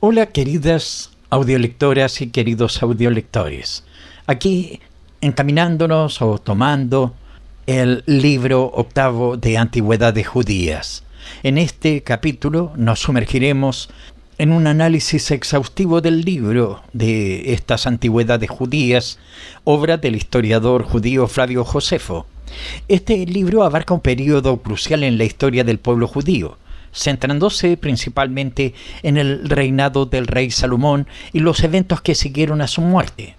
Hola queridas audiolectoras y queridos audiolectores. Aquí encaminándonos o tomando el libro octavo de Antigüedades Judías. En este capítulo nos sumergiremos en un análisis exhaustivo del libro de estas Antigüedades Judías, obra del historiador judío Flavio Josefo. Este libro abarca un periodo crucial en la historia del pueblo judío, centrándose principalmente en el reinado del rey Salomón y los eventos que siguieron a su muerte.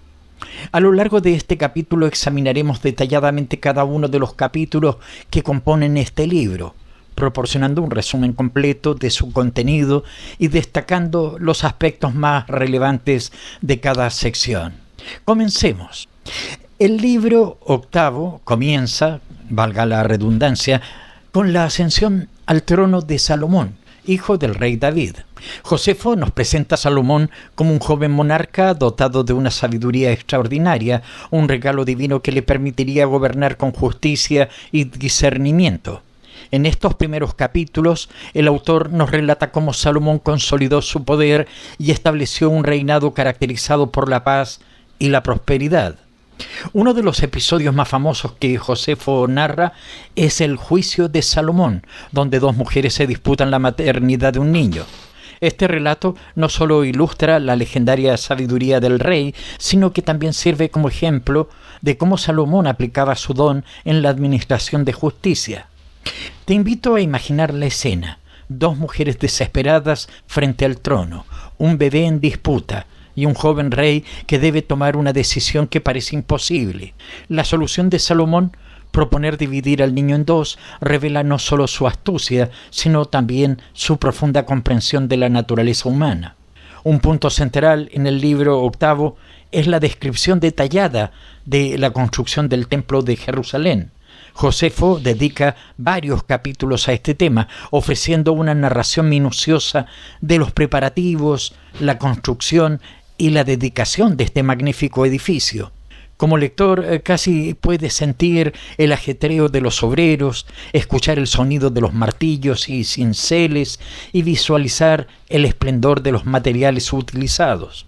A lo largo de este capítulo examinaremos detalladamente cada uno de los capítulos que componen este libro, proporcionando un resumen completo de su contenido y destacando los aspectos más relevantes de cada sección. Comencemos. El libro octavo comienza, valga la redundancia, con la ascensión al trono de Salomón, hijo del rey David. Josefo nos presenta a Salomón como un joven monarca dotado de una sabiduría extraordinaria, un regalo divino que le permitiría gobernar con justicia y discernimiento. En estos primeros capítulos, el autor nos relata cómo Salomón consolidó su poder y estableció un reinado caracterizado por la paz y la prosperidad. Uno de los episodios más famosos que Josefo narra es el juicio de Salomón, donde dos mujeres se disputan la maternidad de un niño. Este relato no solo ilustra la legendaria sabiduría del rey, sino que también sirve como ejemplo de cómo Salomón aplicaba su don en la administración de justicia. Te invito a imaginar la escena: dos mujeres desesperadas frente al trono, un bebé en disputa y un joven rey que debe tomar una decisión que parece imposible. La solución de Salomón, proponer dividir al niño en dos, revela no solo su astucia, sino también su profunda comprensión de la naturaleza humana. Un punto central en el libro octavo es la descripción detallada de la construcción del templo de Jerusalén. Josefo dedica varios capítulos a este tema, ofreciendo una narración minuciosa de los preparativos, la construcción y la dedicación de este magnífico edificio. Como lector casi puedes sentir el ajetreo de los obreros, escuchar el sonido de los martillos y cinceles y visualizar el esplendor de los materiales utilizados.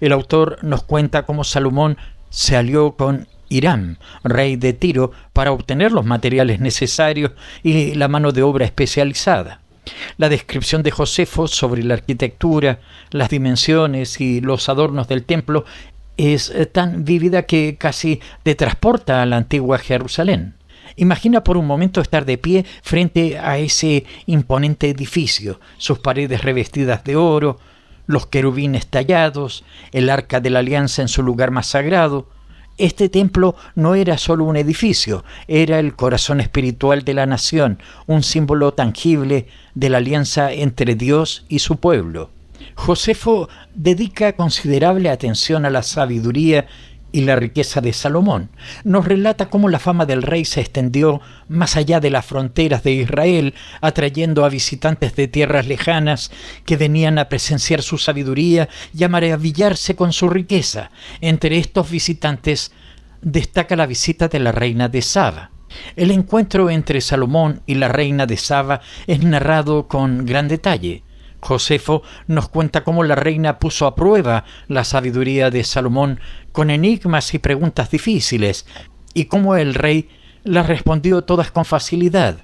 El autor nos cuenta cómo Salomón se alió con Hiram, rey de Tiro, para obtener los materiales necesarios y la mano de obra especializada. La descripción de Josefo sobre la arquitectura, las dimensiones y los adornos del templo es tan vívida que casi te transporta a la antigua Jerusalén. Imagina por un momento estar de pie frente a ese imponente edificio, sus paredes revestidas de oro, los querubines tallados, el arca de la alianza en su lugar más sagrado. Este templo no era solo un edificio, era el corazón espiritual de la nación, un símbolo tangible de la alianza entre Dios y su pueblo. Josefo dedica considerable atención a la sabiduría y la riqueza de Salomón. Nos relata cómo la fama del rey se extendió más allá de las fronteras de Israel, atrayendo a visitantes de tierras lejanas que venían a presenciar su sabiduría y a maravillarse con su riqueza. Entre estos visitantes destaca la visita de la reina de Saba. El encuentro entre Salomón y la reina de Saba es narrado con gran detalle. Josefo nos cuenta cómo la reina puso a prueba la sabiduría de Salomón con enigmas y preguntas difíciles, y cómo el rey las respondió todas con facilidad.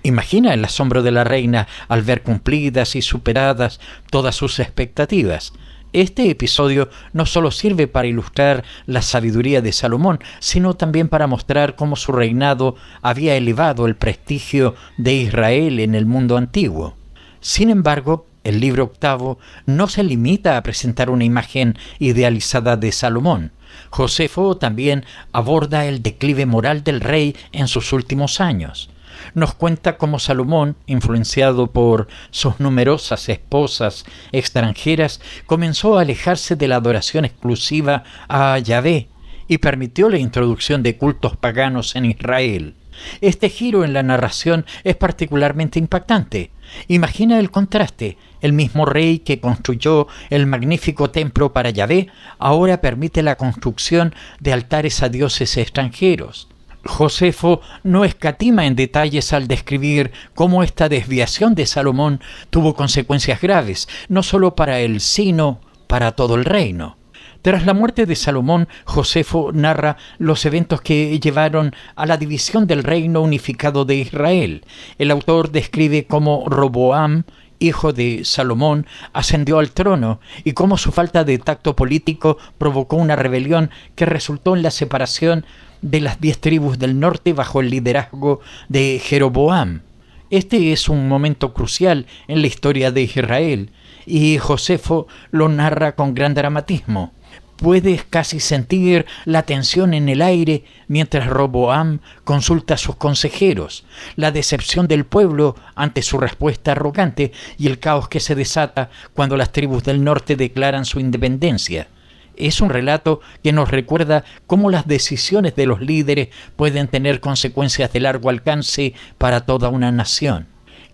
Imagina el asombro de la reina al ver cumplidas y superadas todas sus expectativas. Este episodio no solo sirve para ilustrar la sabiduría de Salomón, sino también para mostrar cómo su reinado había elevado el prestigio de Israel en el mundo antiguo. Sin embargo, el libro octavo no se limita a presentar una imagen idealizada de Salomón. Josefo también aborda el declive moral del rey en sus últimos años. Nos cuenta cómo Salomón, influenciado por sus numerosas esposas extranjeras, comenzó a alejarse de la adoración exclusiva a Yahvé y permitió la introducción de cultos paganos en Israel. Este giro en la narración es particularmente impactante. Imagina el contraste. El mismo rey que construyó el magnífico templo para Yahvé ahora permite la construcción de altares a dioses extranjeros. Josefo no escatima en detalles al describir cómo esta desviación de Salomón tuvo consecuencias graves, no solo para él, sino para todo el reino. Tras la muerte de Salomón, Josefo narra los eventos que llevaron a la división del reino unificado de Israel. El autor describe cómo Roboam, hijo de Salomón, ascendió al trono y cómo su falta de tacto político provocó una rebelión que resultó en la separación de las 10 tribus del norte bajo el liderazgo de Jeroboam. Este es un momento crucial en la historia de Israel y Josefo lo narra con gran dramatismo. Puedes casi sentir la tensión en el aire mientras Roboam consulta a sus consejeros, la decepción del pueblo ante su respuesta arrogante y el caos que se desata cuando las tribus del norte declaran su independencia. Es un relato que nos recuerda cómo las decisiones de los líderes pueden tener consecuencias de largo alcance para toda una nación.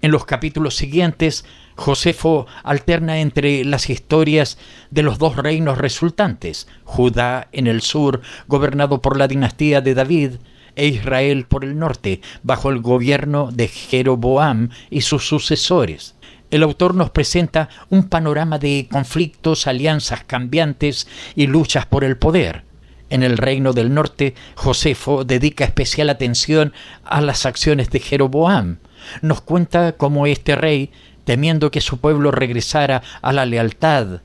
En los capítulos siguientes, Josefo alterna entre las historias de los 2 reinos resultantes, Judá en el sur, gobernado por la dinastía de David, e Israel por el norte, bajo el gobierno de Jeroboam y sus sucesores. El autor nos presenta un panorama de conflictos, alianzas cambiantes y luchas por el poder. En el reino del norte, Josefo dedica especial atención a las acciones de Jeroboam. Nos cuenta cómo este rey, temiendo que su pueblo regresara a la lealtad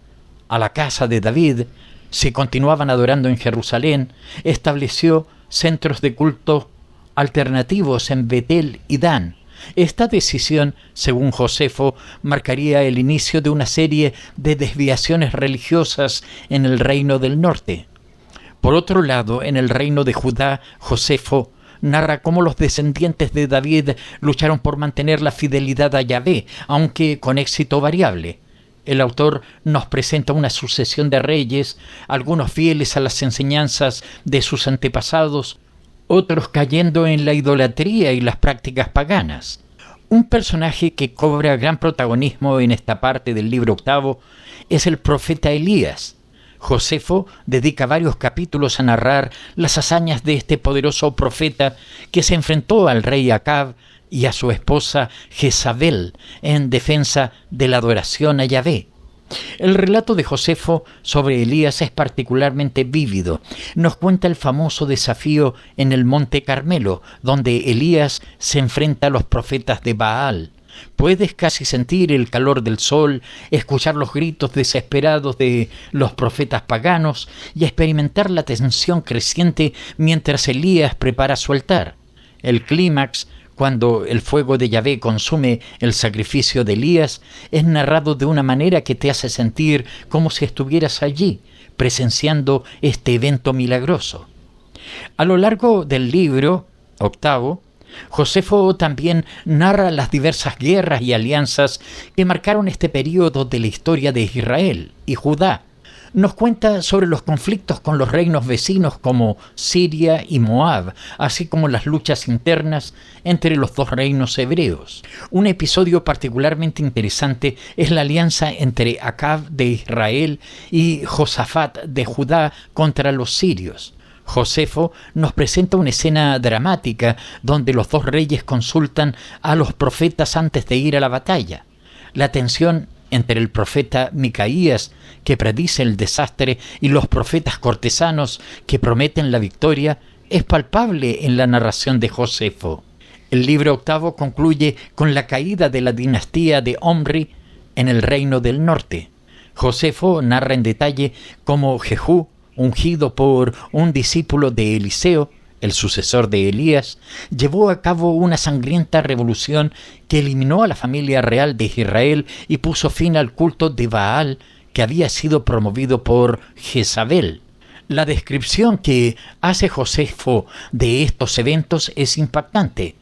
a la casa de David, si continuaban adorando en Jerusalén, estableció centros de culto alternativos en Betel y Dan. Esta decisión, según Josefo, marcaría el inicio de una serie de desviaciones religiosas en el reino del norte. Por otro lado, en el reino de Judá, Josefo narra cómo los descendientes de David lucharon por mantener la fidelidad a Yahvé, aunque con éxito variable. El autor nos presenta una sucesión de reyes, algunos fieles a las enseñanzas de sus antepasados, otros cayendo en la idolatría y las prácticas paganas. Un personaje que cobra gran protagonismo en esta parte del libro 8 es el profeta Elías. Josefo dedica varios capítulos a narrar las hazañas de este poderoso profeta que se enfrentó al rey Acab y a su esposa Jezabel en defensa de la adoración a Yahvé. El relato de Josefo sobre Elías es particularmente vívido. Nos cuenta el famoso desafío en el Monte Carmelo, donde Elías se enfrenta a los profetas de Baal. Puedes casi sentir el calor del sol, escuchar los gritos desesperados de los profetas paganos y experimentar la tensión creciente mientras Elías prepara su altar. El clímax, cuando el fuego de Yahvé consume el sacrificio de Elías, es narrado de una manera que te hace sentir como si estuvieras allí, presenciando este evento milagroso. A lo largo del libro 8, Josefo también narra las diversas guerras y alianzas que marcaron este periodo de la historia de Israel y Judá. Nos cuenta sobre los conflictos con los reinos vecinos como Siria y Moab, así como las luchas internas entre los 2 reinos hebreos. Un episodio particularmente interesante es la alianza entre Acab de Israel y Josafat de Judá contra los sirios. Josefo nos presenta una escena dramática donde los 2 reyes consultan a los profetas antes de ir a la batalla. La tensión entre el profeta Micaías, que predice el desastre, y los profetas cortesanos que prometen la victoria, es palpable en la narración de Josefo. El libro 8 concluye con la caída de la dinastía de Omri en el reino del norte. Josefo narra en detalle cómo Jehú, ungido por un discípulo de Eliseo, el sucesor de Elías, llevó a cabo una sangrienta revolución que eliminó a la familia real de Israel y puso fin al culto de Baal que había sido promovido por Jezabel. La descripción que hace Josefo de estos eventos es impactante.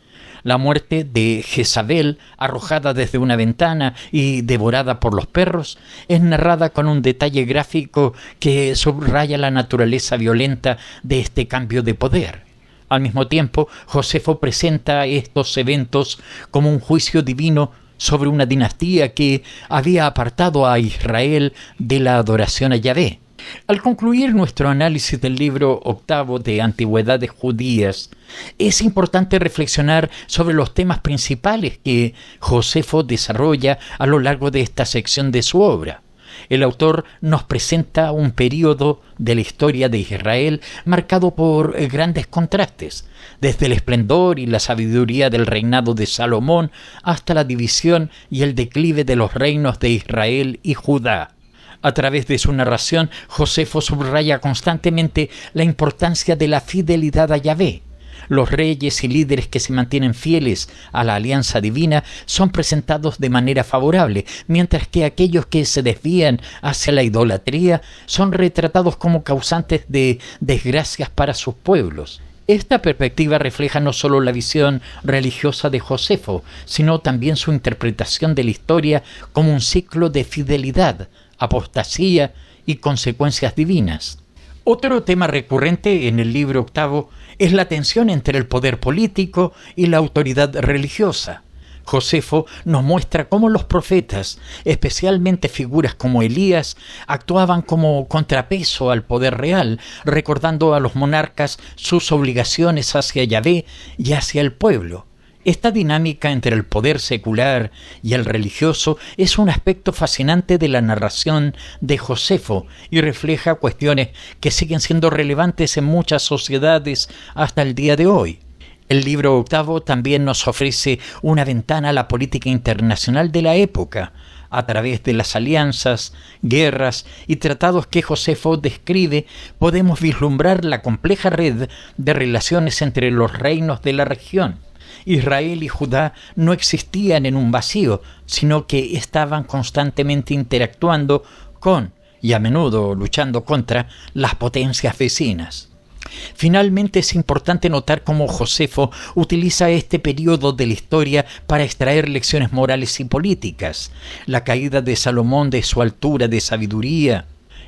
La muerte de Jezabel, arrojada desde una ventana y devorada por los perros, es narrada con un detalle gráfico que subraya la naturaleza violenta de este cambio de poder. Al mismo tiempo, Josefo presenta estos eventos como un juicio divino sobre una dinastía que había apartado a Israel de la adoración a Yahvé. Al concluir nuestro análisis del libro octavo de Antigüedades Judías, es importante reflexionar sobre los temas principales que Josefo desarrolla a lo largo de esta sección de su obra. El autor nos presenta un período de la historia de Israel marcado por grandes contrastes, desde el esplendor y la sabiduría del reinado de Salomón hasta la división y el declive de los reinos de Israel y Judá. A través de su narración, Josefo subraya constantemente la importancia de la fidelidad a Yahvé. Los reyes y líderes que se mantienen fieles a la alianza divina son presentados de manera favorable, mientras que aquellos que se desvían hacia la idolatría son retratados como causantes de desgracias para sus pueblos. Esta perspectiva refleja no solo la visión religiosa de Josefo, sino también su interpretación de la historia como un ciclo de fidelidad, apostasía y consecuencias divinas. Otro tema recurrente en el libro octavo es la tensión entre el poder político y la autoridad religiosa. Josefo nos muestra cómo los profetas, especialmente figuras como Elías, actuaban como contrapeso al poder real, recordando a los monarcas sus obligaciones hacia Yahvé y hacia el pueblo. Esta dinámica entre el poder secular y el religioso es un aspecto fascinante de la narración de Josefo y refleja cuestiones que siguen siendo relevantes en muchas sociedades hasta el día de hoy. El libro octavo también nos ofrece una ventana a la política internacional de la época, a través de las alianzas, guerras y tratados que Josefo describe, podemos vislumbrar la compleja red de relaciones entre los reinos de la región. Israel y Judá no existían en un vacío, sino que estaban constantemente interactuando con, y a menudo luchando contra, las potencias vecinas. Finalmente, es importante notar cómo Josefo utiliza este periodo de la historia para extraer lecciones morales y políticas. La caída de Salomón de su altura de sabiduría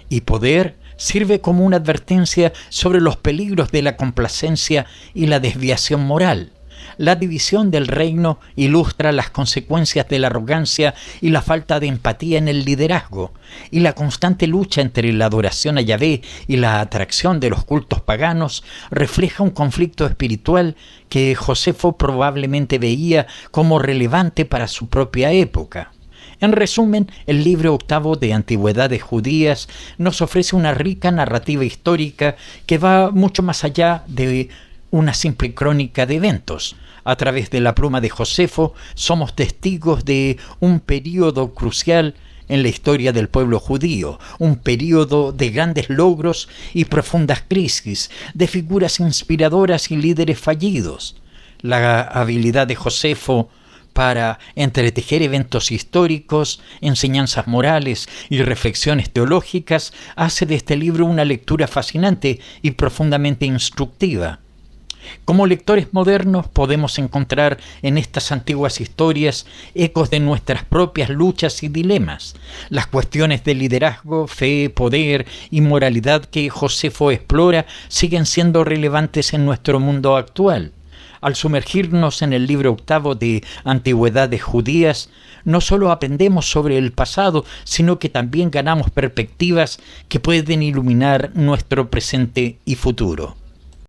y poder sirve como una advertencia sobre los peligros de la complacencia y la desviación moral. La división del reino ilustra las consecuencias de la arrogancia y la falta de empatía en el liderazgo, y la constante lucha entre la adoración a Yahvé y la atracción de los cultos paganos refleja un conflicto espiritual que Josefo probablemente veía como relevante para su propia época. En resumen, el libro octavo de Antigüedades Judías nos ofrece una rica narrativa histórica que va mucho más allá de una simple crónica de eventos. A través de la pluma de Josefo somos testigos de un período crucial en la historia del pueblo judío, un período de grandes logros y profundas crisis, de figuras inspiradoras y líderes fallidos. La habilidad de Josefo para entretejer eventos históricos, enseñanzas morales y reflexiones teológicas hace de este libro una lectura fascinante y profundamente instructiva. Como lectores modernos podemos encontrar en estas antiguas historias ecos de nuestras propias luchas y dilemas. Las cuestiones de liderazgo, fe, poder y moralidad que Josefo explora siguen siendo relevantes en nuestro mundo actual. Al sumergirnos en el libro octavo de Antigüedades Judías, no solo aprendemos sobre el pasado, sino que también ganamos perspectivas que pueden iluminar nuestro presente y futuro.